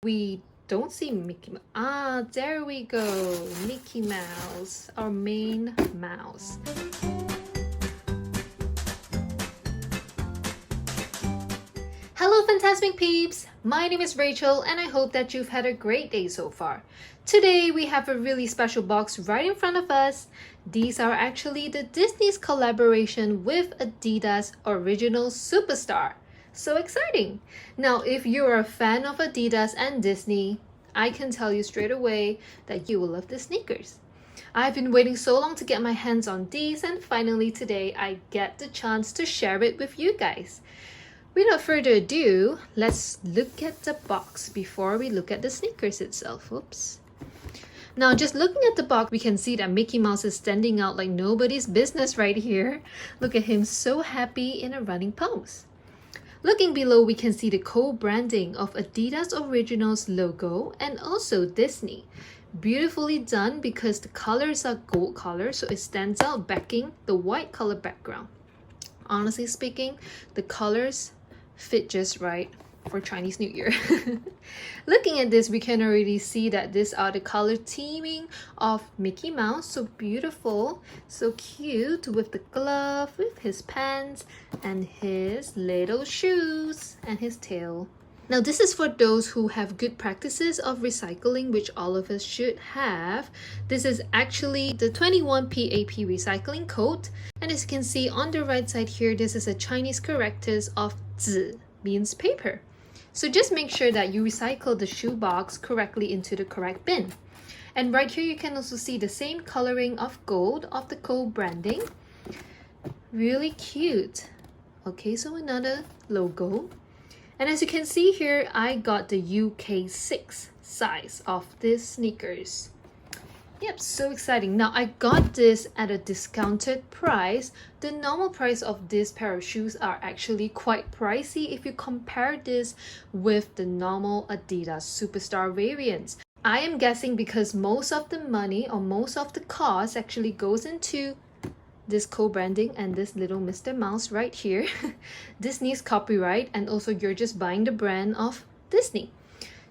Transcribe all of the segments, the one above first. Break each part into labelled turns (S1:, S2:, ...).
S1: we don't see Mickey Mouse. Ah, there we go. Mickey Mouse, our main mouse. Hello Fantasmic peeps! My name is Rachel and I hope that you've had a great day so far. Today we have a really special box right in front of us. These are actually the Disney's collaboration with Adidas Original Superstar. So exciting! Now if you're a fan of Adidas and Disney, I can tell you straight away that you will love the sneakers. I've been waiting so long to get my hands on these and finally today I get the chance to share it with you guys. Without further ado, let's look at the box before we look at the sneakers itself. Oops. Now, just looking at the box, we can see that Mickey Mouse is standing out like nobody's business right here. Look at him, so happy in a running pose. Looking below, we can see the co-branding of Adidas Originals logo and also Disney. Beautifully done because the colors are gold color, so it stands out backing the white color background. Honestly speaking, the colors fit just right for Chinese New Year. Looking at this, we can already see that these are the color teaming of Mickey Mouse. So beautiful, so cute with the glove, with his pants, and his little shoes, and his tail. Now this is for those who have good practices of recycling, which all of us should have. This is actually the 21 PAP recycling code. And as you can see on the right side here, this is a Chinese characters of 字, means paper. So just make sure that you recycle the shoebox correctly into the correct bin. And right here you can also see the same coloring of gold of the co-branding. Really cute. Okay, so another logo. And as you can see here, I got the UK 6 size of these sneakers. Yep, so exciting. Now I got this at a discounted price. The normal price of this pair of shoes are actually quite pricey if you compare this with the normal Adidas Superstar variants. I am guessing because most of the money or most of the cost actually goes into this co-branding and this little Mr. Mouse right here. Disney's copyright, and also you're just buying the brand of Disney.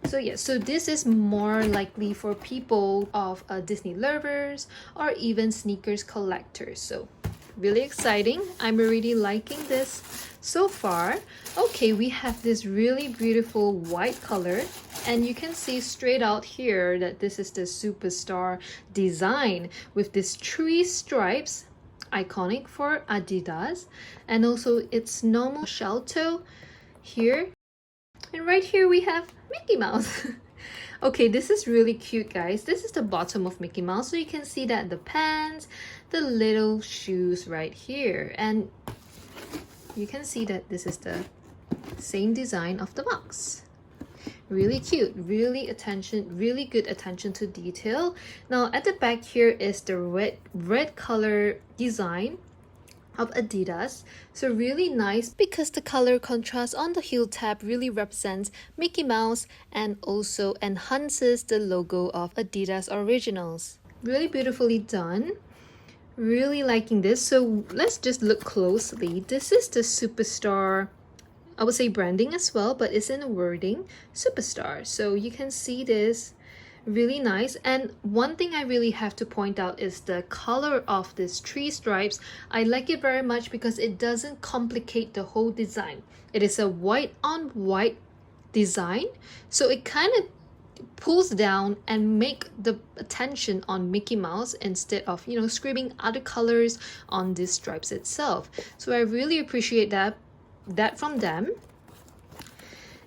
S1: So yeah, so this is more likely for people of Disney lovers or even sneakers collectors. So really exciting. I'm already liking this so far. Okay, we have this really beautiful white color, and you can see straight out here that this is the Superstar design with these 3 stripes, iconic for Adidas, and also its normal shell toe here. And right here we have Mickey Mouse. Okay, this is really cute, guys. This is the bottom of Mickey Mouse, so you can see that the pants, the little shoes right here, and you can see that this is the same design of the box. Really cute, really good attention to detail. Now at the back here is the red color design of Adidas, so really nice because the color contrast on the heel tab really represents Mickey Mouse and also enhances the logo of Adidas Originals. Really beautifully done. Really liking this. So let's just look closely. This is the Superstar, I would say branding as well, but it's in the wording Superstar. So you can see this. Really nice. And one thing I really have to point out is the color of these 3 stripes. I like it very much because it doesn't complicate the whole design. It is a white on white design, so it kind of pulls down and make the attention on Mickey Mouse instead of, you know, screaming other colors on these stripes itself. So I really appreciate that from them.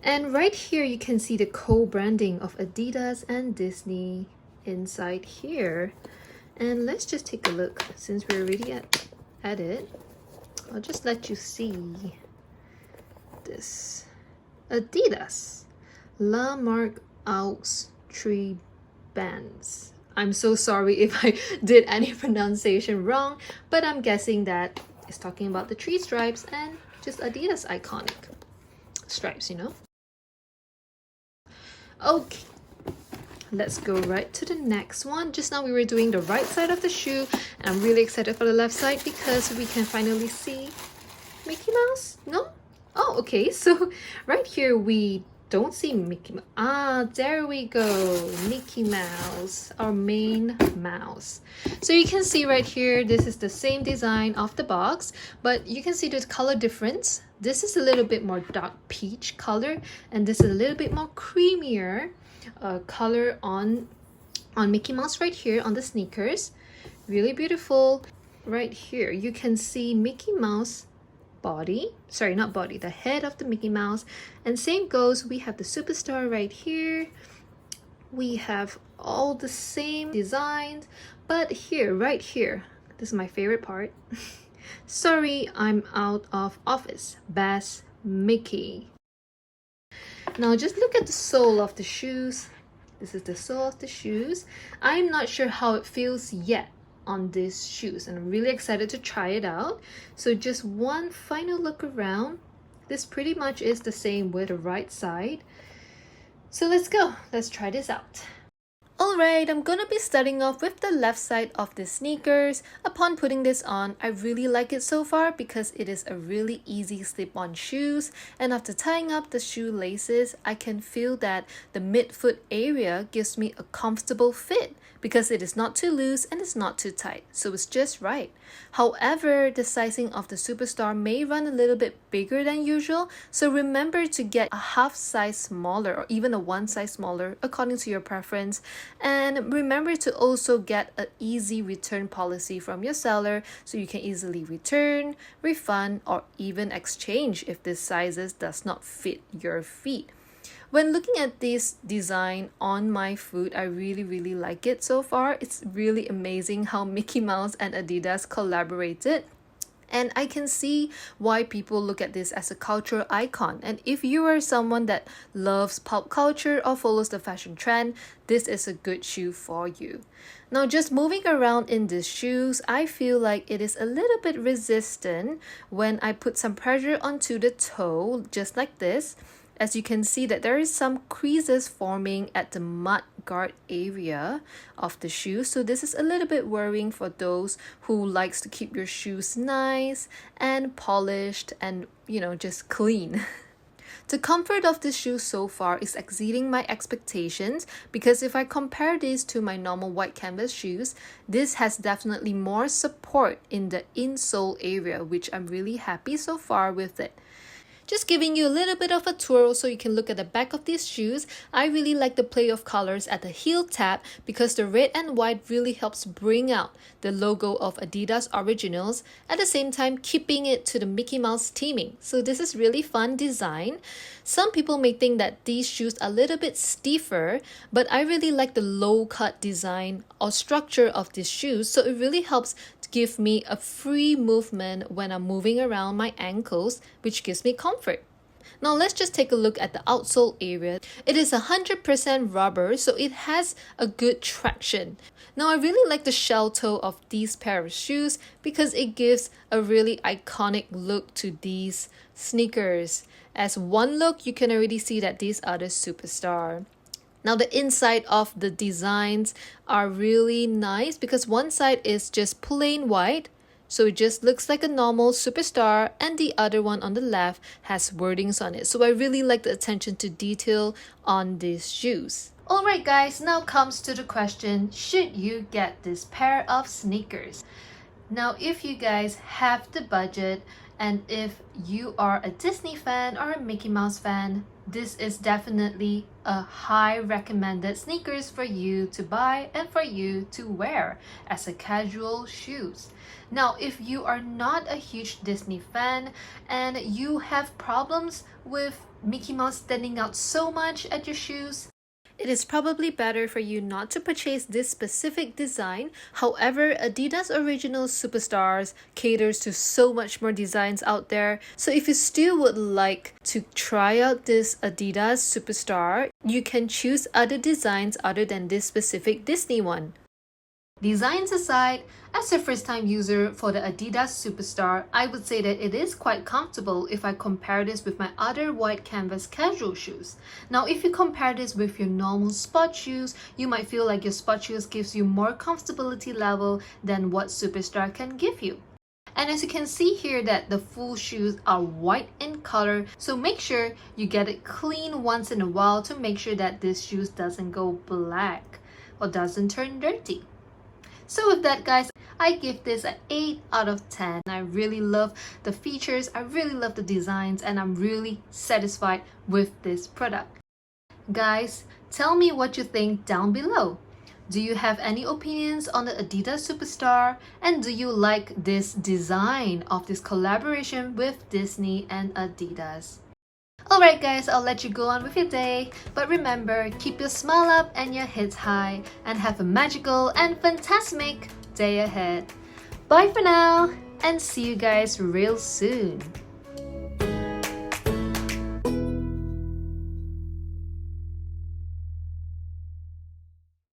S1: And right here you can see the co-branding of Adidas and Disney inside here. And let's just take a look since we're already at it. I'll just let you see this. Adidas La Marque aux 3 bands. I'm so sorry if I did any pronunciation wrong, but I'm guessing that it's talking about the 3 stripes and just Adidas iconic stripes, you know. Okay, let's go right to the next one. Just now we were doing the right side of the shoe, and I'm really excited for the left side because we can finally see Mickey Mouse. No? Oh, okay. So right here we don't see Mickey Mouse. Ah, there we go. Mickey Mouse, our main mouse. So you can see right here, this is the same design of the box, but you can see the color difference. This is a little bit more dark peach color, and this is a little bit more creamier color on Mickey Mouse right here on the sneakers. Really beautiful. Right here, you can see Mickey Mouse body, sorry, not body, the head of the Mickey Mouse. And same goes, we have the Superstar right here. We have all the same designs, but here, right here, this is my favorite part. Sorry, I'm out of office. Bass Mickey. Now just look at the sole of the shoes. This is the sole of the shoes. I'm not sure how it feels yet on these shoes, and I'm really excited to try it out. So just one final look around. This pretty much is the same with the right side. So let's go. Let's try this out. Alright, I'm gonna be starting off with the left side of the sneakers. Upon putting this on, I really like it so far because it is a really easy slip-on shoes, and after tying up the shoelaces, I can feel that the mid-foot area gives me a comfortable fit because it is not too loose and it's not too tight, so it's just right. However, the sizing of the Superstar may run a little bit bigger than usual, so remember to get a half size smaller or even a one size smaller according to your preference. And remember to also get an easy return policy from your seller so you can easily return, refund, or even exchange if this sizes does not fit your feet. When looking at this design on my foot, I really like it so far. It's really amazing how Mickey Mouse and Adidas collaborated. And I can see why people look at this as a cultural icon. And if you are someone that loves pop culture or follows the fashion trend, this is a good shoe for you. Now, just moving around in these shoes, I feel like it is a little bit resistant when I put some pressure onto the toe, just like this. As you can see that there is some creases forming at the mud guard area of the shoe. So this is a little bit worrying for those who likes to keep your shoes nice and polished and, just clean. The comfort of this shoe so far is exceeding my expectations because if I compare this to my normal white canvas shoes, this has definitely more support in the insole area, which I'm really happy so far with it. Just giving you a little bit of a twirl so you can look at the back of these shoes. I really like the play of colors at the heel tab because the red and white really helps bring out the logo of Adidas Originals, at the same time keeping it to the Mickey Mouse theming. So this is really fun design. Some people may think that these shoes are a little bit stiffer, but I really like the low cut design or structure of these shoes, so it really helps give me a free movement when I'm moving around my ankles, which gives me comfort. Now let's just take a look at the outsole area. It is 100% rubber, so it has a good traction. Now I really like the shell toe of these pair of shoes because it gives a really iconic look to these sneakers. As one look, you can already see that these are the Superstar. Now the inside of the designs are really nice because one side is just plain white, so it just looks like a normal Superstar, and the other one on the left has wordings on it. So I really like the attention to detail on these shoes. Alright guys, now comes to the question, should you get this pair of sneakers? Now if you guys have the budget, and if you are a Disney fan or a Mickey Mouse fan, this is definitely a high recommended sneakers for you to buy and for you to wear as a casual shoes. Now, if you are not a huge Disney fan and you have problems with Mickey Mouse standing out so much at your shoes, it is probably better for you not to purchase this specific design. However, Adidas Original Superstars caters to so much more designs out there. So if you still would like to try out this Adidas Superstar, you can choose other designs other than this specific Disney one. Designs aside, as a first-time user for the Adidas Superstar, I would say that it is quite comfortable if I compare this with my other white canvas casual shoes. Now, if you compare this with your normal sport shoes, you might feel like your sport shoes gives you more comfortability level than what Superstar can give you. And as you can see here that the full shoes are white in color, so make sure you get it clean once in a while to make sure that this shoes doesn't go black or doesn't turn dirty. So with that guys, I give this an 8 out of 10. I really love the features, I really love the designs, and I'm really satisfied with this product. Guys, tell me what you think down below. Do you have any opinions on the Adidas Superstar? And do you like this design of this collaboration with Disney and Adidas? Alright guys, I'll let you go on with your day. But remember, keep your smile up and your heads high. And have a magical and fantastic day ahead. Bye for now, and see you guys real soon.